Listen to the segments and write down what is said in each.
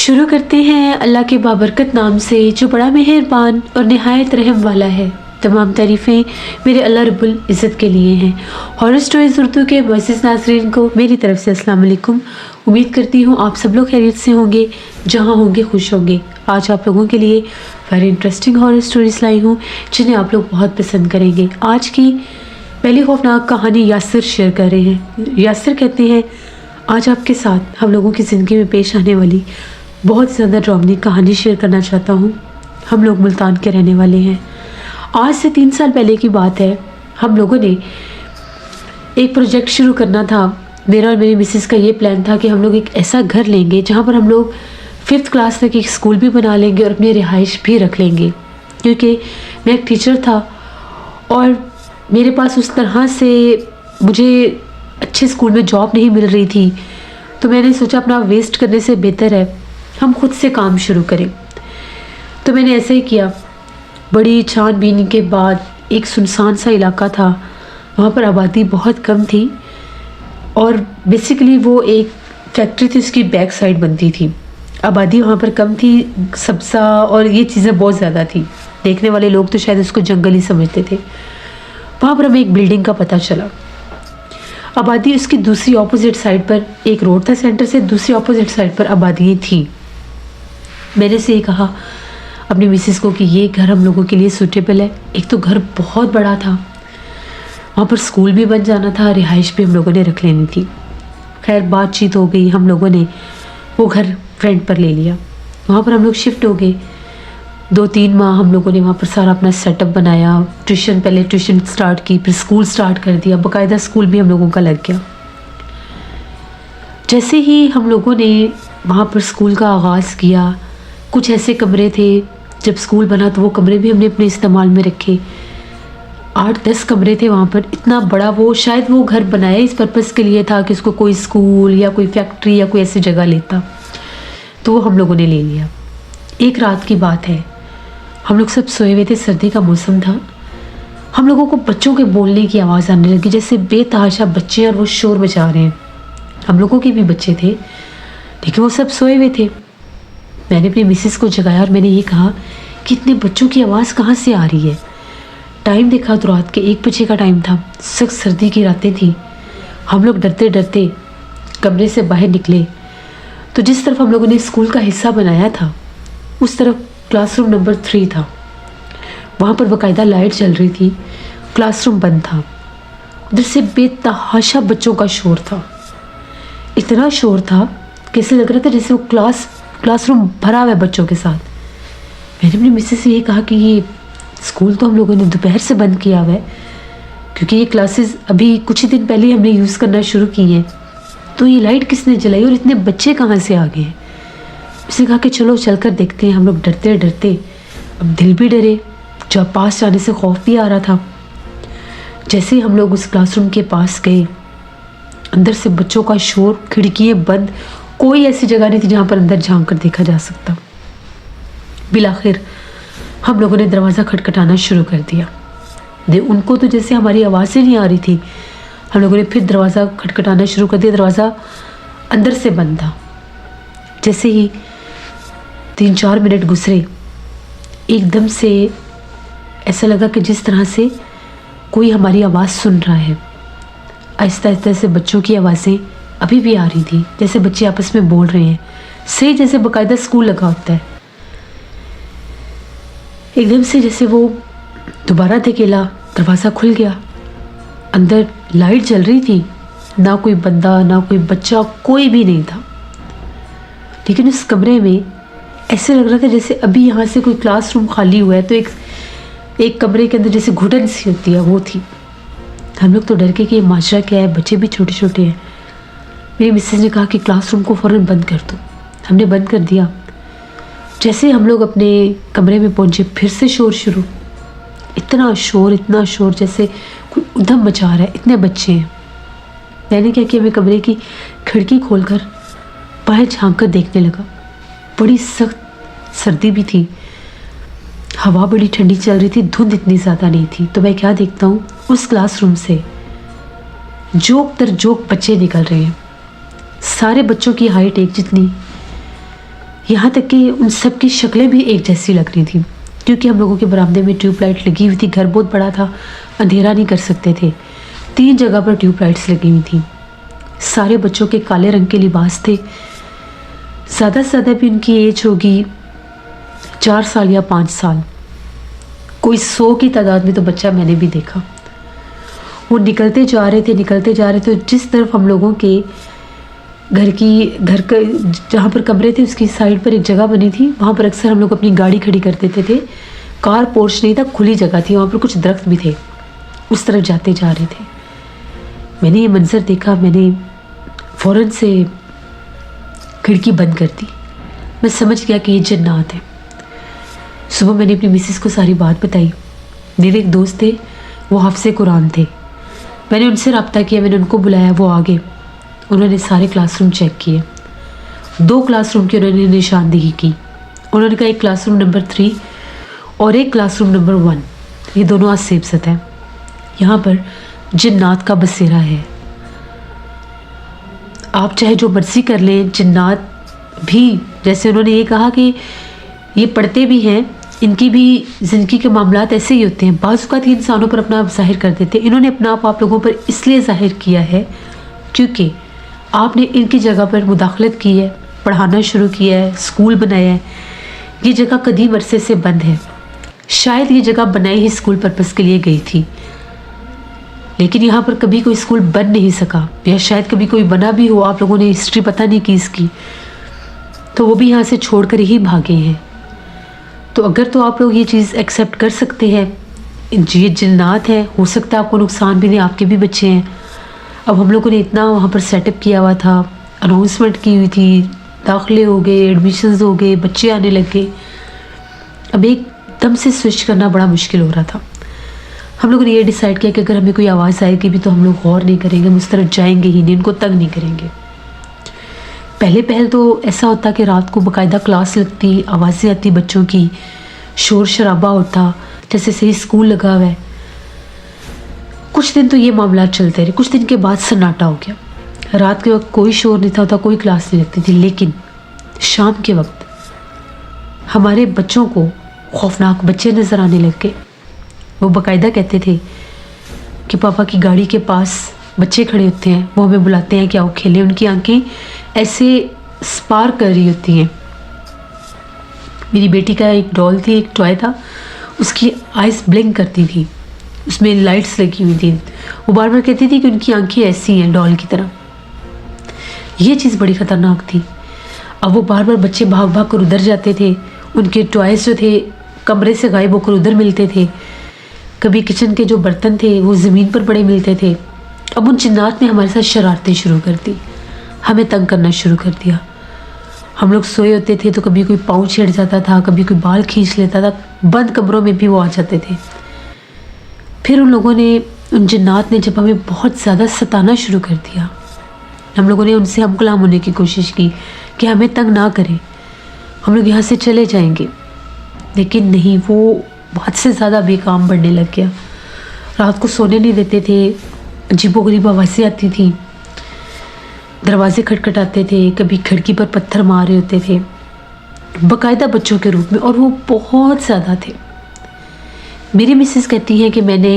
शुरू करते हैं अल्लाह के बाबरकत नाम से जो बड़ा मेहरबान और निहायत रहम वाला है। तमाम तारीफ़ें मेरे अल्लाह रब्बुल इज़्ज़त के लिए हैं। हॉरर स्टोरीज़ उर्दू के मुअज़्ज़िज़ नाज़रीन को मेरी तरफ से अस्सलाम वालेकुम। उम्मीद करती हूँ आप सब लोग खैरियत से होंगे, जहाँ होंगे खुश होंगे। आज आप लोगों के लिए वेरी इंटरेस्टिंग हॉरर स्टोरीज़ लाई हूँ जिन्हें आप लोग बहुत पसंद करेंगे। आज की पहली खौफनाक कहानी यासिर शेयर कर रहे हैं। यासिर कहते हैं, आज आपके साथ हम लोगों की ज़िंदगी में पेश आने वाली बहुत ज़्यादा ड्रामनी कहानी शेयर करना चाहता हूँ। हम लोग मुल्तान के रहने वाले हैं। आज से 3 साल पहले की बात है। हम लोगों ने एक प्रोजेक्ट शुरू करना था। मेरा और मेरी मिसेस का ये प्लान था कि हम लोग एक ऐसा घर लेंगे जहाँ पर हम लोग 5th क्लास तक एक स्कूल भी बना लेंगे और अपनी रिहाइश भी रख लेंगे, क्योंकि मैं एक टीचर था और मेरे पास उस तरह से मुझे अच्छे स्कूल में जॉब नहीं मिल रही थी। तो मैंने सोचा अपना वेस्ट करने से बेहतर है हम खुद से काम शुरू करें। तो मैंने ऐसे ही किया। बड़ी छानबीन के बाद एक सुनसान सा इलाका था, वहाँ पर आबादी बहुत कम थी और बेसिकली वो एक फैक्ट्री थी, उसकी बैक साइड बनती थी। आबादी वहाँ पर कम थी, सब्ज़ा और ये चीज़ें बहुत ज़्यादा थी। देखने वाले लोग तो शायद उसको जंगल ही समझते थे। वहाँ पर हमें एक बिल्डिंग का पता चला। आबादी उसकी दूसरी ऑपोजिट साइड पर एक रोड था, सेंटर से दूसरी ऑपोजिट साइड पर आबादी थी। मैंने से ये कहा अपनी मिसेस को कि ये घर हम लोगों के लिए सूटेबल है। एक तो घर बहुत बड़ा था, वहाँ पर स्कूल भी बन जाना था, रिहाइश भी हम लोगों ने रख लेनी थी। खैर बातचीत हो गई, हम लोगों ने वो घर रेंट पर ले लिया। वहाँ पर हम लोग शिफ्ट हो गए। 2-3 माह हम लोगों ने वहाँ पर सारा अपना सेटअप बनाया। पहले ट्यूशन स्टार्ट की, फिर स्कूल स्टार्ट कर दिया। बाकायदा स्कूल भी हम लोगों का लग गया। जैसे ही हम लोगों ने वहाँ पर स्कूल का आगाज़ किया, कुछ ऐसे कमरे थे, जब स्कूल बना तो वो कमरे भी हमने अपने इस्तेमाल में रखे। 8-10 कमरे थे वहाँ पर। इतना बड़ा वो, शायद वो घर बनाया इस पर्पज़ के लिए था कि उसको कोई स्कूल या कोई फैक्ट्री या कोई ऐसी जगह लेता, तो वो हम लोगों ने ले लिया। एक रात की बात है, हम लोग सब सोए हुए थे, सर्दी का मौसम था। हम लोगों को बच्चों के बोलने की आवाज़ आने लगी, जैसे बेतहाशा बच्चे और वो शोर मचा रहे हैं। हम लोगों के भी बच्चे थे लेकिन वो सब सोए हुए थे। मैंने अपनी मिसेस को जगाया और मैंने ये कहा कि इतने बच्चों की आवाज़ कहाँ से आ रही है। टाइम देखा तो रात के 1 बजे का टाइम था। सख्त सर्दी की रातें थी। हम लोग डरते डरते कमरे से बाहर निकले तो जिस तरफ हम लोगों ने स्कूल का हिस्सा बनाया था उस तरफ क्लासरूम नंबर 3 था। वहाँ पर बाकायदा लाइट जल रही थी, क्लासरूम बंद था। उधर से बेतहाशा बच्चों का शोर था। इतना शोर था कि ऐसे लग रहा था जैसे वो क्लासरूम भरा हुआ है बच्चों के साथ। मैंने अपनी मिसेस से ये कहा कि ये स्कूल तो हम लोगों ने दोपहर से बंद किया हुआ है, क्योंकि ये क्लासेस अभी कुछ ही दिन पहले हमने यूज़ करना शुरू की हैं, तो ये लाइट किसने जलाई और इतने बच्चे कहाँ से आ गए हैं। उसने कहा कि चलो चलकर देखते हैं। हम लोग डरते डरते, अब दिल भी डरे, जब पास जाने से खौफ भी आ रहा था। जैसे ही हम लोग उस क्लासरूम के पास गए, अंदर से बच्चों का शोर, खिड़कियाँ बंद, कोई ऐसी जगह नहीं थी जहाँ पर अंदर झांक कर देखा जा सकता। बिलाखिर हम लोगों ने दरवाज़ा खटखटाना शुरू कर दिया। उनको तो जैसे हमारी आवाज़ ही नहीं आ रही थी। हम लोगों ने फिर दरवाज़ा खटखटाना शुरू कर दिया। दरवाज़ा अंदर से बंद था। जैसे ही 3-4 मिनट गुजरे, एकदम से ऐसा लगा कि जिस तरह से कोई हमारी आवाज़ सुन रहा है। आहिस्ता आहिस्ता से बच्चों की आवाज़ें अभी भी आ रही थी, जैसे बच्चे आपस में बोल रहे हैं, सही जैसे बाकायदा स्कूल लगा होता है। एकदम से जैसे वो दोबारा धकेला, दरवाज़ा खुल गया। अंदर लाइट जल रही थी, ना कोई बंदा ना कोई बच्चा, कोई भी नहीं था। लेकिन उस कमरे में ऐसे लग रहा था जैसे अभी यहाँ से कोई क्लासरूम खाली हुआ है तो एक कमरे के अंदर जैसे घुटन सी होती है वो थी। हम लोग तो डर के कि ये माजरा क्या है, बच्चे भी छोटे छोटे हैं। मेरी मिसेस ने कहा कि क्लासरूम को फ़ौरन बंद कर दो। हमने बंद कर दिया। जैसे हम लोग अपने कमरे में पहुंचे, फिर से शोर शुरू। इतना शोर जैसे कोई उधम मचा रहा है, इतने बच्चे हैं। मैंने क्या किया, मैं कमरे की खिड़की खोलकर बाहर झांक कर देखने लगा। बड़ी सख्त सर्दी भी थी, हवा बड़ी ठंडी चल रही थी, धुंध इतनी ज़्यादा नहीं थी। तो मैं क्या देखता हूँ, उस क्लासरूम से जोक दर जोक बच्चे निकल रहे हैं। सारे बच्चों की हाइट एक जितनी, यहाँ तक कि उन सब की शक्लें भी एक जैसी लग रही थी, क्योंकि हम लोगों के बरामदे में ट्यूबलाइट लगी हुई थी। घर बहुत बड़ा था, अंधेरा नहीं कर सकते थे। 3 जगह पर ट्यूबलाइट्स लगी हुई थी। सारे बच्चों के काले रंग के लिबास थे। ज़्यादा से ज़्यादा भी उनकी एज होगी 4 साल या 5 साल। कोई 100 की तादाद में तो बच्चा मैंने भी देखा। वो निकलते जा रहे थे। जिस तरफ हम लोगों के घर का जहाँ पर कमरे थे उसकी साइड पर एक जगह बनी थी, वहाँ पर अक्सर हम लोग अपनी गाड़ी खड़ी कर देते थे। कार पोर्च नहीं था, खुली जगह थी, वहाँ पर कुछ दरख्त भी थे। उस तरफ जाते जा रहे थे। मैंने ये मंजर देखा। मैंने फ़ौरन से खिड़की बंद कर दी। मैं समझ गया कि ये जन्नात है। सुबह मैंने अपनी मिसेस को सारी बात बताई। मेरे एक दोस्त थे, वो हाफ़िज़े कुरान थे। मैंने उनसे रब्ता किया, मैंने उनको बुलाया, वो आ गए। उन्होंने सारे क्लासरूम चेक किए। 2 क्लासरूम की उन्होंने निशानदेही की। उन्होंने कहा एक क्लासरूम नंबर 3 और एक क्लासरूम नंबर 1, ये दोनों आज सेबसत हैं। यहाँ पर जिन्नात का बसेरा है। आप चाहे जो मर्जी कर लें, जिन्नात भी, जैसे उन्होंने ये कहा कि ये पढ़ते भी हैं, इनकी भी ज़िंदगी के मामलात ऐसे ही होते हैं। बाज़ औक़ात इंसानों पर अपना आप ज़ाहिर कर देते हैं। इन्होंने अपना आप लोगों पर इसलिए ज़ाहिर किया है क्योंकि आपने इनकी जगह पर मुदाखलत की है, पढ़ाना शुरू किया है, स्कूल बनाया है। ये जगह कदीम अरसे से बंद है। शायद ये जगह बनाई ही स्कूल पर्पज़ के लिए गई थी, लेकिन यहाँ पर कभी कोई स्कूल बन नहीं सका, या शायद कभी कोई बना भी हो, आप लोगों ने हिस्ट्री पता नहीं की इसकी, तो वो भी यहाँ से छोड़कर ही भागे हैं। तो अगर तो आप लोग ये चीज़ एक्सेप्ट कर सकते हैं, ये जिन्नात है, हो सकता है आपको नुकसान भी नहीं, आपके भी बच्चे हैं। अब हम लोगों ने इतना वहाँ पर सेटअप किया हुआ था, अनाउंसमेंट की हुई थी, दाखिले हो गए, एडमिशन्स हो गए, बच्चे आने लगे। अब एकदम से स्विच करना बड़ा मुश्किल हो रहा था। हम लोगों ने ये डिसाइड किया कि अगर हमें कोई आवाज़ आएगी भी तो हम लोग गौर नहीं करेंगे, हम उस तरफ जाएंगे ही नहीं, उनको तंग नहीं करेंगे। पहले तो ऐसा होता कि रात को बाकायदा क्लास लगती, आवाज़ें आती बच्चों की, शोर शराबा होता, जैसे सही स्कूल लगा हुआ है। कुछ दिन तो ये मामला चलते रहे। कुछ दिन के बाद सन्नाटा हो गया। रात के वक्त कोई शोर नहीं था, कोई क्लास नहीं लगती थी। लेकिन शाम के वक्त हमारे बच्चों को खौफनाक बच्चे नज़र आने लग गए। वो बाकायदा कहते थे कि पापा की गाड़ी के पास बच्चे खड़े होते हैं, वो हमें बुलाते हैं कि आओ खेलें। उनकी आंखें ऐसे स्पार्क कर रही होती हैं। मेरी बेटी का एक डॉल थी, एक टॉय था, उसकी आइज़ ब्लिंक करती थी, उसमें लाइट्स लगी हुई थी। वो बार बार कहती थी कि उनकी आंखें ऐसी हैं डॉल की तरह। ये चीज़ बड़ी ख़तरनाक थी। अब वो बार बार बच्चे भाग भाग कर उधर जाते थे। उनके टॉयज़ जो थे कमरे से गायब होकर उधर मिलते थे। कभी किचन के जो बर्तन थे वो ज़मीन पर पड़े मिलते थे। अब उन जिन्नात ने हमारे साथ शरारतें शुरू कर दी, हमें तंग करना शुरू कर दिया। हम लोग सोए होते थे तो कभी कोई पाँव छेड़ जाता था, कभी कोई बाल खींच लेता था। बंद कमरों में भी वो आ जाते थे। फिर उन लोगों ने, उन जिन्नात ने जब हमें बहुत ज़्यादा सताना शुरू कर दिया, हम लोगों ने उनसे हम गुलाम होने की कोशिश की कि हमें तंग ना करें, हम लोग यहाँ से चले जाएंगे। लेकिन नहीं, वो बहुत से ज़्यादा बेकाम बढ़ने लग गया। रात को सोने नहीं देते थे, अजीबोगरीब आवाज़ें आती थी, दरवाजे खटखटाते थे, कभी खिड़की पर पत्थर मार रहे होते थे, बाकायदा बच्चों के रूप में, और वो बहुत ज़्यादा थे। मेरी मिसेस कहती हैं कि मैंने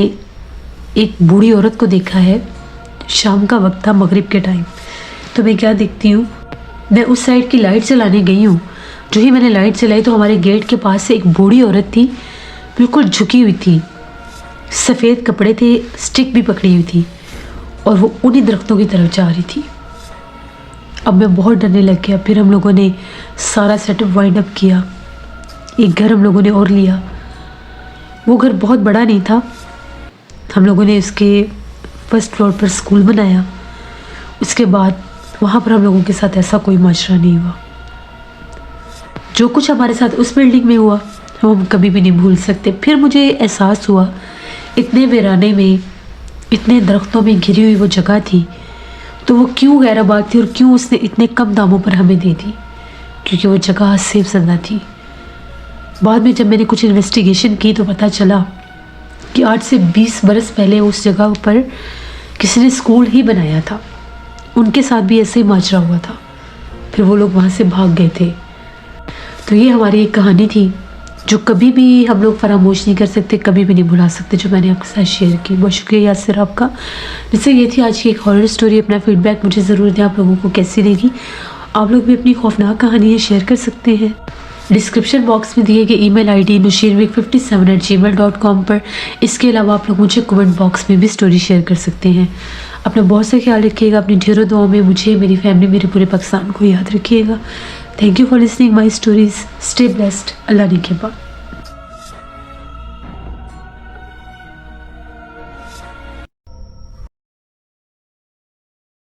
एक बूढ़ी औरत को देखा है। शाम का वक्त था, मगरिब के टाइम। तो मैं क्या देखती हूँ, मैं उस साइड की लाइट जलाने गई हूँ। जो ही मैंने लाइट जलाई तो हमारे गेट के पास से एक बूढ़ी औरत थी, बिल्कुल झुकी हुई थी, सफ़ेद कपड़े थे, स्टिक भी पकड़ी हुई थी, और वो उन्हीं दरख्तों की तरफ जा रही थी। अब मैं बहुत डरने लग गया। फिर हम लोगों ने सारा सेटअप वाइंड अप किया। एक घर हम लोगों ने और लिया। वो घर बहुत बड़ा नहीं था। हम लोगों ने उसके फर्स्ट फ्लोर पर स्कूल बनाया। उसके बाद वहाँ पर हम लोगों के साथ ऐसा कोई माजरा नहीं हुआ। जो कुछ हमारे साथ उस बिल्डिंग में हुआ वो हम कभी भी नहीं भूल सकते। फिर मुझे एहसास हुआ, इतने वीराने में, इतने दरख्तों में घिरी हुई वो जगह थी, तो वो क्यों गैराबाद थी और क्यों उसने इतने कम दामों पर हमें दे दी? क्योंकि वो जगह सेफ ज़दा थी। बाद में जब मैंने कुछ इन्वेस्टिगेशन की तो पता चला कि 8 से 20 बरस पहले उस जगह पर किसी ने स्कूल ही बनाया था। उनके साथ भी ऐसे ही माजरा हुआ था। फिर वो लोग वहाँ से भाग गए थे। तो ये हमारी एक कहानी थी जो कभी भी हम लोग फरामोश नहीं कर सकते, कभी भी नहीं भुला सकते, जो मैंने आपके साथ शेयर की। बहुत शुक्रिया यासिर आपका। जैसे ये थी आज की एक हॉरर स्टोरी। अपना फीडबैक मुझे ज़रूर दें, आप लोगों को कैसी लगी। आप लोग भी अपनी खौफनाक कहानियाँ शेयर कर सकते हैं। डिस्क्रिप्शन बॉक्स में दिए गए ईमेल आईडी nushirvik57@gmail.com पर। इसके अलावा आप लोग मुझे कमेंट बॉक्स में भी स्टोरी शेयर कर सकते हैं। अपना बहुत सा ख्याल रखिएगा, अपनी ढेरों दुआओं में मुझे, मेरी फैमिली, मेरे पूरे पाकिस्तान को याद रखिएगा। Thank you for listening my stories. Stay blessed. Allah ने के बाद।